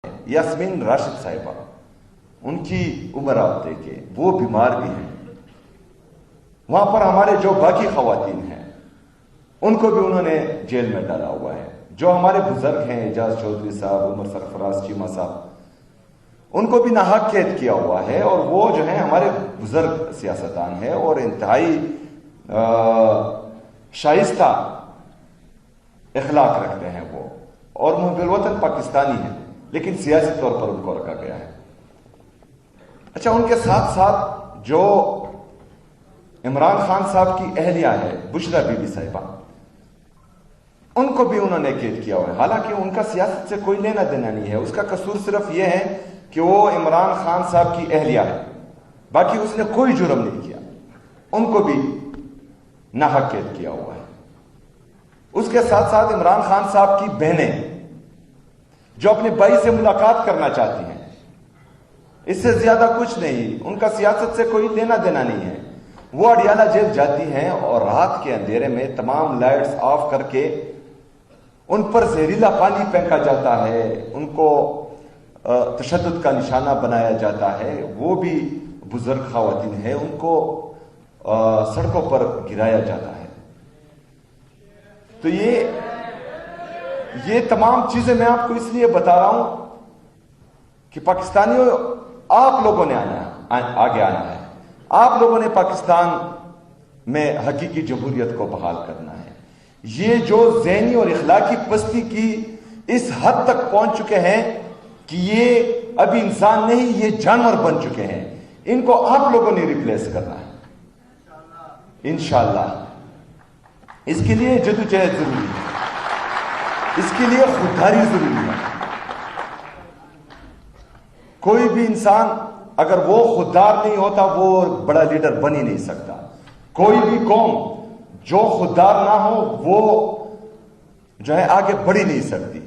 یاسمین راشد صاحبہ، ان کی عمر آپ دیکھیں، وہ بیمار بھی ہیں. وہاں پر ہمارے جو باقی خواتین ہیں ان کو بھی انہوں نے جیل میں ڈالا ہوا ہے. جو ہمارے بزرگ ہیں، اعجاز چودھری صاحب، عمر سرفراز چیمہ صاحب، ان کو بھی ناحق قید کیا ہوا ہے. اور وہ جو ہیں ہمارے بزرگ سیاستدان ہیں اور انتہائی شائستہ اخلاق رکھتے ہیں وہ، اور محب الوطن پاکستانی ہیں، لیکن سیاسی طور پر ان کو رکھا گیا ہے. اچھا، ان کے ساتھ ساتھ جو عمران خان صاحب کی اہلیہ ہے بشرا بی بی صاحبہ، ان کو بھی انہوں نے قید کیا ہوا ہے. حالانکہ ان کا سیاست سے کوئی لینا دینا نہیں ہے. اس کا قصور صرف یہ ہے کہ وہ عمران خان صاحب کی اہلیہ ہے، باقی اس نے کوئی جرم نہیں کیا. ان کو بھی ناحق قید کیا ہوا ہے. اس کے ساتھ ساتھ عمران خان صاحب کی بہنیں جو اپنے بھائی سے ملاقات کرنا چاہتی ہیں، اس سے زیادہ کچھ نہیں. ان کا سیاست سے کوئی لینا دینا نہیں ہے. وہ اڈیالہ جیل جاتی ہیں اور رات کے اندھیرے میں تمام لائٹس آف کر کے ان پر زہریلا پانی پھینکا جاتا ہے، ان کو تشدد کا نشانہ بنایا جاتا ہے. وہ بھی بزرگ خواتین ہیں، ان کو سڑکوں پر گرایا جاتا ہے. تو یہ تمام چیزیں میں آپ کو اس لیے بتا رہا ہوں کہ پاکستانیوں، آپ لوگوں نے آگے آنا ہے. آپ لوگوں نے پاکستان میں حقیقی جمہوریت کو بحال کرنا ہے. یہ جو ذہنی اور اخلاقی پستی کی اس حد تک پہنچ چکے ہیں کہ یہ ابھی انسان نہیں، یہ جانور بن چکے ہیں. ان کو آپ لوگوں نے ریپلیس کرنا ہے انشاءاللہ. اس کے لیے جدوجہد ضروری ہے، اس کے لیے خودداری ضروری ہے. کوئی بھی انسان اگر وہ خوددار نہیں ہوتا وہ بڑا لیڈر بن ہی نہیں سکتا. کوئی بھی قوم جو خوددار نہ ہو وہ جو ہے آگے بڑھ ہی نہیں سکتی.